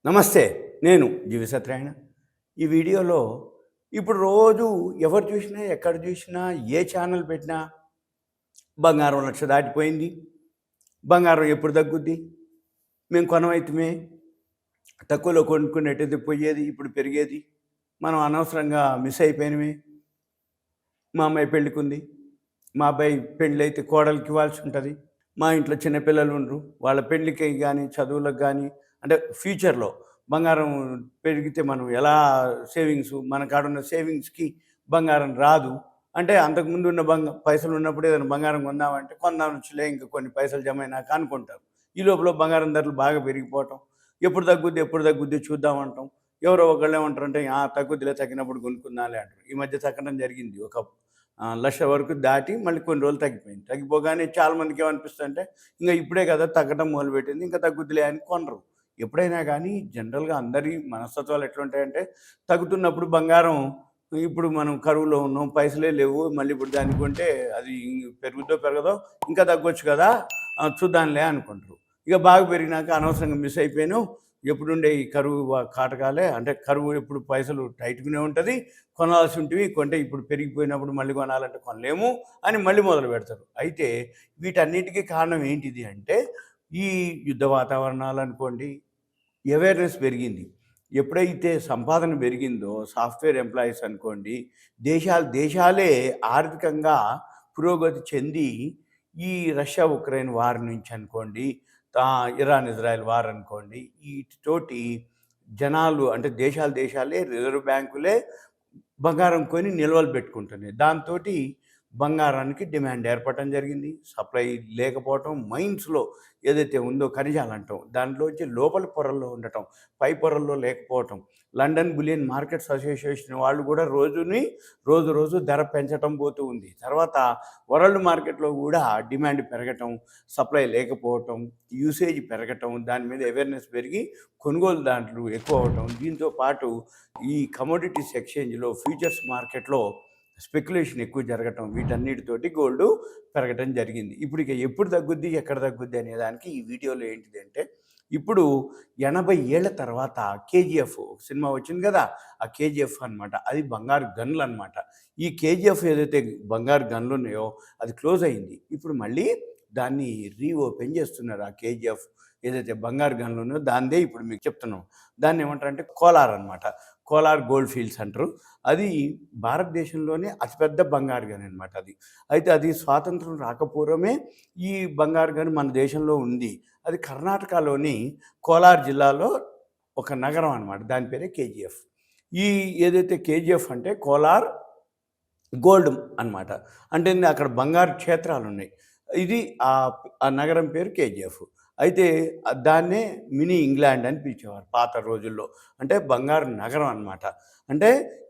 నమస్తే. నేను జీవి సత్యనారాయణ. ఈ వీడియోలో ఇప్పుడు రోజు ఎవరు చూసినా, ఎక్కడ చూసినా, ఏ ఛానల్ పెట్టినా బంగారం 1,00,000 దాటిపోయింది. బంగారం ఎప్పుడు తగ్గుద్ది? మేము కొనమైతిమే. తక్కువలో కొనుక్కునేటది పోయేది, ఇప్పుడు పెరిగేది. మనం అనవసరంగా మిస్ అయిపోయినమే. మా అమ్మాయి పెళ్ళికుంది. మా అబ్బాయి పెళ్ళైతే కోడలికి ఇవ్వాల్సి ఉంటుంది. మా ఇంట్లో చిన్నపిల్లలు ఉండరు. వాళ్ళ పెళ్ళికి గానీ, చదువులకు గానీ అంటే ఫ్యూచర్‌లో బంగారం పెరిగితే మనం ఎలా మన కాడున్న సేవింగ్స్‌కి బంగారం రాదు. అంటే అంతకుముందు ఉన్న పైసలు ఉన్నప్పుడు ఏదైనా బంగారం కొందామంటే కొందామొచ్చులే ఇంక కొన్ని పైసలు జమైనాక అనుకుంటారు. ఈ లోపల బంగారం ధరలు బాగా పెరిగిపోవటం. ఎప్పుడు తగ్గుద్ది చూద్దాం అంటాం. ఎవరో ఒకళ్ళు ఏమంటారంటే తగ్గుద్దిలే తగ్గినప్పుడు కొనుక్కుందాంలే అంటారు. ఈ మధ్య తగ్గడం జరిగింది. ఒక 1,00,000 వరకు దాటి మళ్ళీ కొన్ని రోజులు తగ్గిపోయింది. తగ్గిపోగానే చాలామందికి ఏమనిపిస్తుందంటే ఇంక ఇప్పుడే కదా తగ్గడం మొదలుపెట్టింది ఇంకా తగ్గుద్దిలే అని కొనరు. ఎప్పుడైనా కానీ జనరల్‌గా అందరి మనస్తత్వాలు ఎట్లుంటాయంటే తగ్గుతున్నప్పుడు బంగారం ఇప్పుడు మనం కరువులో ఉన్నాం, పైసలే లేవు, మళ్ళీ ఇప్పుడు దాన్ని కొంటే అది పెరుగుద్దో పెరగదో ఇంకా తగ్గొచ్చు కదా! చూద్దాంలే అనుకుంటారు. ఇక బాగా పెరిగినాక అనవసరంగా మిస్ అయిపోయాను. ఎప్పుడుండే ఈ కరువు కాటకాలే అంటే కరువు ఎప్పుడు పైసలు టైట్‌గానే ఉంటది. కొనాల్సి ఉంటివి కొంటే ఇప్పుడు పెరిగిపోయినప్పుడు మళ్ళీ కొనాలంటే కొనలేము అని మళ్ళీ మొదలుపెడతారు. అయితే వీటన్నిటికి కారణం ఏంటిది అంటే ఈ యుద్ధ వాతావరణాలనుకోండి, అవేర్‌నెస్ పెరిగింది. ఎప్పుడైతే సంపాదన పెరిగిందో సాఫ్ట్‌వేర్ ఎంప్లాయీస్ అనుకోండి, దేశాలే ఆర్థికంగా పురోగతి చెంది ఈ రష్యా, ఉక్రెయిన్ వార్ నుంచి అనుకోండి, ఇరాన్, ఇజ్రాయెల్ వార్ అనుకోండి, ఈటితోటి జనాలు అంటే దేశాలే రిజర్వ్ బ్యాంకులే బంగారం కొని నిల్వలు పెట్టుకుంటున్నాయి. దాంతోటి బంగారానికి డిమాండ్ ఏర్పడటం జరిగింది. సప్లై లేకపోవటం, మైన్స్‌లో ఏదైతే ఉందో ఖనిజాలంటాం, దాంట్లోంచి లోపలి పొరల్లో ఉండటం, పై పొరల్లో లేకపోవటం. లండన్ బులియన్ మార్కెట్స్ అసోసియేషన్ వాళ్ళు కూడా రోజు ధర పెంచటం పోతూ ఉంది. తర్వాత వరల్డ్ మార్కెట్‌లో కూడా డిమాండ్ పెరగటం, సప్లై లేకపోవటం, యూసేజ్ పెరగటం, దాని మీద అవేర్‌నెస్ పెరిగి కొనుగోలుదారులు ఎక్కువ అవ్వటం. దీంతో పాటు ఈ కమోడిటీస్ ఎక్స్‌చేంజ్‌లో ఫ్యూచర్స్ మార్కెట్‌లో స్పెక్యులేషన్ ఎక్కువ జరగటం, వీటన్నిటితోటి గోల్డ్ పెరగటం జరిగింది. ఇప్పుడు ఇక ఎప్పుడు తగ్గుద్ది, ఎక్కడ తగ్గుద్ది అనే దానికి ఈ వీడియోలో ఏంటిదంటే, ఇప్పుడు 80 ఏళ్ల తర్వాత కేజీఎఫ్ సినిమా వచ్చింది కదా! ఆ కేజీఎఫ్ అనమాట. అది బంగారు గన్‌లనమాట. ఈ కేజీఎఫ్ ఏదైతే బంగారు గన్‌లున్నాయో అది క్లోజ్ అయింది. ఇప్పుడు మళ్ళీ దాన్ని రీఓపెన్ చేస్తున్నారు. ఆ కేజీఎఫ్ ఏదైతే బంగారు గనులు ఉన్నాయో దాందే ఇప్పుడు మీకు చెప్తున్నాం. దాన్ని ఏమంటారంటే కోలార్ అనమాట. కోలార్ గోల్డ్ ఫీల్డ్స్ అంటారు. అది భారతదేశంలోనే అతిపెద్ద బంగారు గని అనమాట అది. అయితే అది స్వాతంత్రం రాకపూర్వమే ఈ బంగారు గని మన దేశంలో ఉంది. అది కర్ణాటకలోని కోలార్ జిల్లాలో ఒక నగరం అనమాట. దాని పేరే కేజీఎఫ్. ఈ ఏదైతే కేజీఎఫ్ అంటే కోలార్ గోల్డ్ అనమాట. అంటే అక్కడ బంగారు క్షేత్రాలున్నాయి. ఇది ఆ నగరం పేరు కేజీఎఫ్. అయితే దాన్నే మినీ ఇంగ్లాండ్ అని పిలిచేవారు పాత రోజుల్లో. అంటే బంగారు నగరం అనమాట. అంటే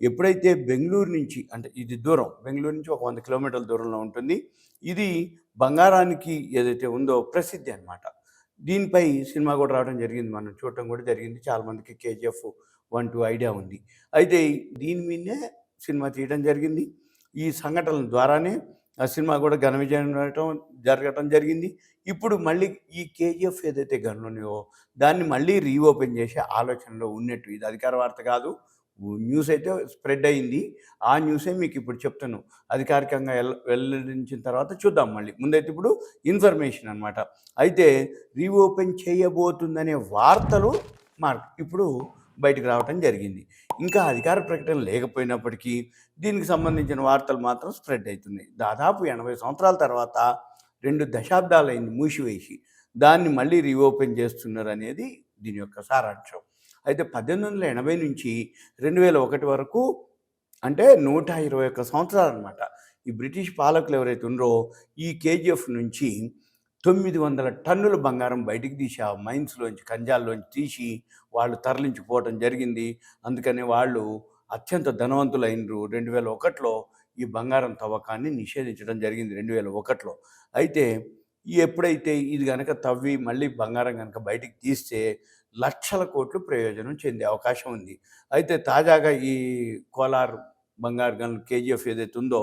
ఎప్పుడైతే బెంగుళూరు నుంచి అంటే ఇది దూరం. బెంగుళూరు నుంచి ఒక 100 కిలోమీటర్ల దూరంలో ఉంటుంది. ఇది బంగారానికి ఏదైతే ఉందో ప్రసిద్ధి అనమాట. దీనిపై సినిమా కూడా రావడం జరిగింది. మనం చూడటం కూడా జరిగింది. చాలామందికి కేజీఎఫ్ 1, 2 ఐడియా ఉంది. అయితే దీని మీదనే సినిమా తీయడం జరిగింది. ఈ సంఘటనల ద్వారానే ఆ సినిమా కూడా ఘన విజయం జరగటం జరిగింది. ఇప్పుడు మళ్ళీ ఈ కేజీఎఫ్ ఏదైతే గన్లున్నాయో దాన్ని మళ్ళీ రీఓపెన్ చేసే ఆలోచనలో ఉన్నట్టు. ఇది అధికార వార్త కాదు. న్యూస్ అయితే స్ప్రెడ్ అయింది. ఆ న్యూసే మీకు ఇప్పుడు చెప్తాను. అధికారికంగా వెల్లడించిన తర్వాత చూద్దాం మళ్ళీ. ముందైతే ఇప్పుడు ఇన్ఫర్మేషన్ అనమాట. అయితే రీఓపెన్ చేయబోతుందనే వార్తలు ఇప్పుడు బయటకు రావటం జరిగింది. ఇంకా అధికార ప్రకటన లేకపోయినప్పటికీ దీనికి సంబంధించిన వార్తలు మాత్రం స్ప్రెడ్ అవుతున్నాయి. దాదాపు 80 సంవత్సరాల తర్వాత 2 దశాబ్దాలైంది మూసివేసి. దాన్ని మళ్ళీ రీఓపెన్ చేస్తున్నారనేది దీని యొక్క సారాంశం. అయితే 1880 నుంచి 2001 వరకు అంటే 121 సంవత్సరాలన్నమాట. ఈ బ్రిటిష్ పాలకులు ఎవరైతే ఉన్నారో ఈ కేజీఎఫ్ నుంచి 900 టన్నుల బంగారం బయటికి తీసి ఆ మైన్స్‌లోంచి, ఖనిజాల్లోంచి తీసి వాళ్ళు తరలించుకుపోవటం జరిగింది. అందుకని వాళ్ళు అత్యంత ధనవంతులైనరు. 2001లో ఈ బంగారం తవ్వకాన్ని నిషేధించడం జరిగింది 2001లో. అయితే ఎప్పుడైతే ఇది గనక తవ్వి మళ్ళీ బంగారం గనక బయటికి తీస్తే లక్షల కోట్లు ప్రయోజనం చెందే అవకాశం ఉంది. అయితే తాజాగా ఈ కోలార్ బంగారు గనులు కేజీఎఫ్ ఏదైతే ఉందో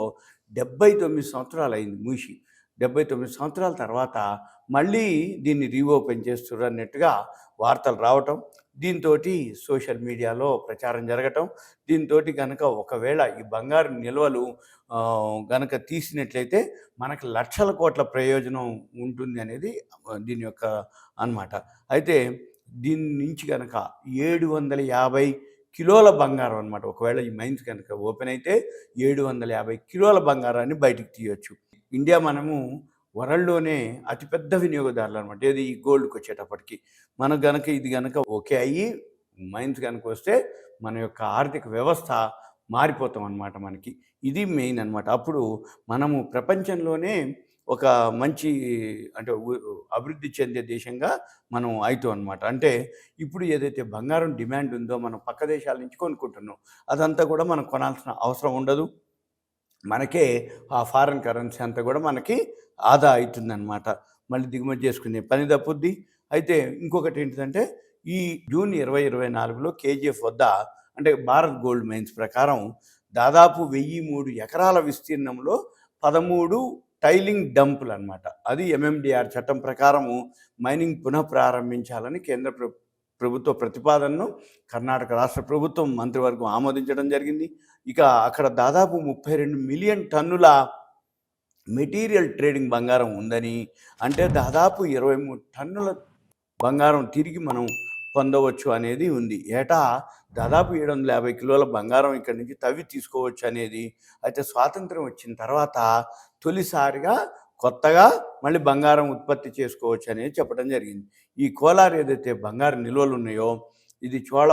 79 సంవత్సరాలయింది మూసి. 79 సంవత్సరాల తర్వాత మళ్ళీ దీన్ని రీఓపెన్ చేస్తున్నారు అన్నట్టుగా వార్తలు రావటం, దీంతో సోషల్ మీడియాలో ప్రచారం జరగటం, దీంతో కనుక ఒకవేళ ఈ బంగారు నిల్వలు గనక తీసినట్లయితే మనకు లక్షల కోట్ల ప్రయోజనం ఉంటుంది అనేది దీని యొక్క అన్నమాట. అయితే దీని నుంచి కనుక 750 కిలోల బంగారం అనమాట. ఒకవేళ ఈ మైన్స్ కనుక ఓపెన్ అయితే 750 కిలోల బంగారాన్ని బయటికి తీయొచ్చు. ఇండియా మనము వరల్డ్‌లోనే అతిపెద్ద వినియోగదారులు అనమాట. ఏది ఈ గోల్డ్‌కి వచ్చేటప్పటికి. మనకు గనక ఇది గనక ఓకే అయ్యి మైన్స్ కనుక వస్తే మన యొక్క ఆర్థిక వ్యవస్థ మారిపోతాం అనమాట మనకి. ఇది మెయిన్ అనమాట. అప్పుడు మనము ప్రపంచంలోనే ఒక మంచి అంటే అభివృద్ధి చెందే దేశంగా మనం అవుతాం అనమాట. అంటే ఇప్పుడు ఏదైతే బంగారం డిమాండ్ ఉందో మనం పక్క దేశాల నుంచి కొనుక్కుంటున్నాం. అదంతా కూడా మనం కొనాల్సిన అవసరం ఉండదు. మనకే ఆ ఫారెన్ కరెన్సీ అంతా కూడా మనకి ఆదా అవుతుందన్నమాట. మళ్ళీ దిగుమతి చేసుకునే పని తప్పుద్ది. అయితే ఇంకొకటి ఏంటిదంటే ఈ జూన్ 2024లో కేజీఎఫ్ వద్ద అంటే భారత్ గోల్డ్ మైన్స్ ప్రకారం దాదాపు 1003 ఎకరాల విస్తీర్ణంలో 13 టైలింగ్ డంపులు అనమాట. అది ఎంఎండిఆర్ చట్టం ప్రకారము మైనింగ్ పునః ప్రారంభించాలని కేంద్ర ప్రభుత్వ ప్రతిపాదనను కర్ణాటక రాష్ట్ర ప్రభుత్వం మంత్రివర్గం ఆమోదించడం జరిగింది. ఇక అక్కడ దాదాపు 32 మిలియన్ టన్నుల మెటీరియల్ ట్రేడింగ్ బంగారం ఉందని, అంటే దాదాపు 23 టన్నుల బంగారం తిరిగి మనం పొందవచ్చు అనేది ఉంది. ఏటా దాదాపు 750 కిలోల బంగారం ఇక్కడి నుంచి తవ్వి తీసుకోవచ్చు అనేది. అయితే స్వాతంత్రం వచ్చిన తర్వాత తొలిసారిగా కొత్తగా మళ్ళీ బంగారం ఉత్పత్తి చేసుకోవచ్చు అనేది చెప్పడం జరిగింది. ఈ కోలార్ ఏదైతే బంగారు నిల్వలు ఉన్నాయో ఇది చోళ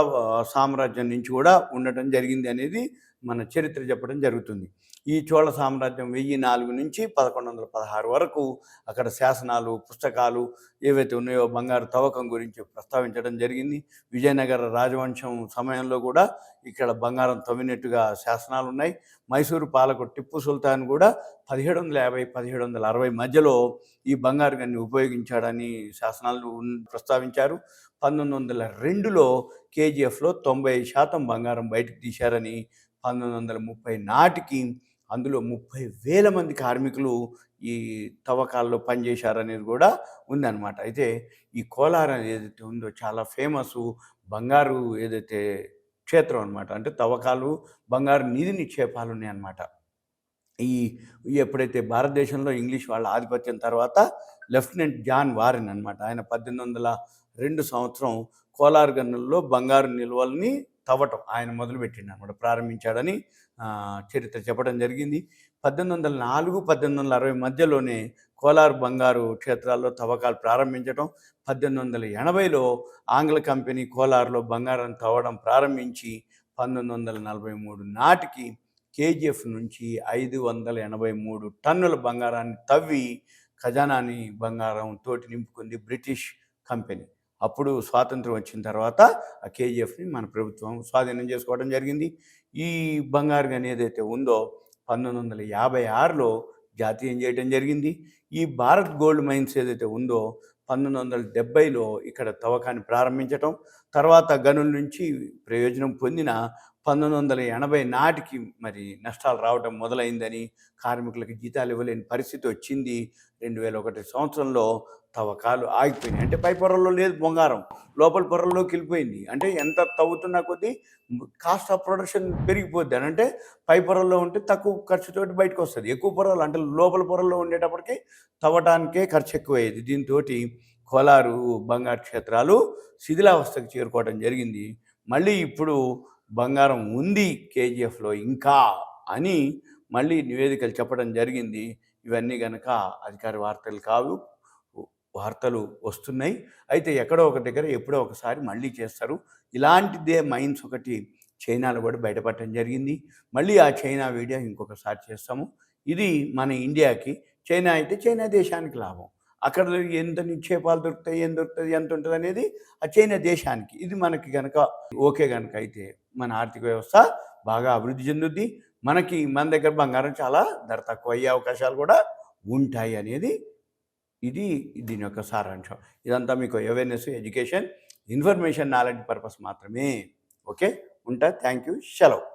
సామ్రాజ్యం నుంచి కూడా ఉండటం జరిగింది అనేది మన చరిత్ర చెప్పడం జరుగుతుంది. ఈ చోళ సామ్రాజ్యం 1004 నుంచి 1116 వరకు అక్కడ శాసనాలు, పుస్తకాలు ఏవైతే ఉన్నాయో బంగారు తవ్వకం గురించి ప్రస్తావించడం జరిగింది. విజయనగర రాజవంశం సమయంలో కూడా ఇక్కడ బంగారం తవ్వినట్టుగా శాసనాలు ఉన్నాయి. మైసూరు పాలకుడు టిప్పు సుల్తాన్ కూడా 1750-1760 మధ్యలో ఈ బంగారు గన్ని ఉపయోగించాడని శాసనాలు ప్రస్తావించారు. 1902లో కేజీఎఫ్లో 90% బంగారం బయటకు తీశారని, 1930 నాటికి అందులో 30,000 మంది కార్మికులు ఈ తవ్వకాల్లో పనిచేశారనేది కూడా ఉందన్నమాట. అయితే ఈ కోలార్ ఏదైతే ఉందో చాలా ఫేమస్ బంగారు ఏదైతే క్షేత్రం అనమాట. అంటే తవ్వకాలు, బంగారు నిధి నిక్షేపాలు ఉన్నాయన్నమాట. ఈ ఎప్పుడైతే భారతదేశంలో ఇంగ్లీష్ వాళ్ళ ఆధిపత్యం తర్వాత లెఫ్టినెంట్ జాన్ వారెన్ అనమాట, ఆయన 1802 సంవత్సరం కోలార్ గనుల్లో బంగారు నిల్వల్ని తవ్వటం ఆయన మొదలుపెట్టిండు అనమాట, ప్రారంభించాడని చరిత్ర చెప్పడం జరిగింది. 1804-1860 మధ్యలోనే కోలార్ బంగారు క్షేత్రాల్లో తవ్వకాలు ప్రారంభించడం, 1880లో ఆంగ్ల కంపెనీ కోలార్లో బంగారం తవ్వడం ప్రారంభించి 1943 నాటికి కేజీఎఫ్ నుంచి 583 టన్నుల బంగారాన్ని తవ్వి ఖజానాని బంగారం తోటి నింపుకుంది బ్రిటిష్ కంపెనీ. అప్పుడు స్వాతంత్రం వచ్చిన తర్వాత ఆ కేజీఎఫ్ని మన ప్రభుత్వం స్వాధీనం చేసుకోవడం జరిగింది. ఈ బంగారు గని ఏదైతే ఉందో 1956లో జాతీయం చేయడం జరిగింది. ఈ భారత్ గోల్డ్ మైన్స్ ఏదైతే ఉందో 1970లో ఇక్కడ తవ్వకాన్ని ప్రారంభించటం, తర్వాత గనుల నుంచి ప్రయోజనం పొందిన 1980 నాటికి మరి నష్టాలు రావడం మొదలైందని, కార్మికులకు జీతాలు ఇవ్వలేని పరిస్థితి వచ్చింది. 2001 సంవత్సరంలో తవ్వకాలు ఆగిపోయినాయి. అంటే పై పొరల్లో లేదు బంగారం, లోపల పొరల్లోకి వెళ్ళిపోయింది. అంటే ఎంత తవ్వుతున్నా కొద్దీ కాస్ట్ ఆఫ్ ప్రొడక్షన్ పెరిగిపోద్ది అని, అంటే పై పొరల్లో ఉంటే తక్కువ ఖర్చుతోటి బయటకు వస్తుంది. ఎక్కువ పొరలు అంటే లోపల పొరల్లో ఉండేటప్పటికి తవ్వటానికే ఖర్చు ఎక్కువయ్యేది. దీంతో కోలారు బంగారు క్షేత్రాలు శిథిలావస్థకు చేరుకోవడం జరిగింది. మళ్ళీ ఇప్పుడు బంగారం ఉంది కేజీఎఫ్లో ఇంకా అని మళ్ళీ నివేదికలు చెప్పడం జరిగింది. ఇవన్నీ కనుక అధికార వార్తలు కావు, వార్తలు వస్తున్నాయి. అయితే ఎక్కడో ఒక దగ్గర ఎప్పుడో ఒకసారి మళ్ళీ చేస్తారు. ఇలాంటిదే మైన్స్ ఒకటి చైనాలో కూడా బయటపడటం జరిగింది. మళ్ళీ ఆ చైనా వీడియో ఇంకొకసారి చేస్తాము. ఇది మన ఇండియాకి, చైనా అయితే చైనా దేశానికి లాభం. అక్కడ ఎంత నిక్షేపాలు దొరుకుతాయి, ఏం దొరుకుతుంది, ఎంత ఉంటుంది అనేది ఆ చైనా దేశానికి. ఇది మనకి కనుక ఓకే కనుక అయితే మన ఆర్థిక వ్యవస్థ బాగా అభివృద్ధి చెందుద్ది. మన దగ్గర బంగారం చాలా ధర తక్కువ అయ్యే అవకాశాలు కూడా ఉంటాయి అనేది దీని యొక్క సారాంశం. ఇదంతా మీకు awareness, education, information, knowledge purpose మాత్రమే. ఓకే, ఉంటా. Thank you. సెలవు.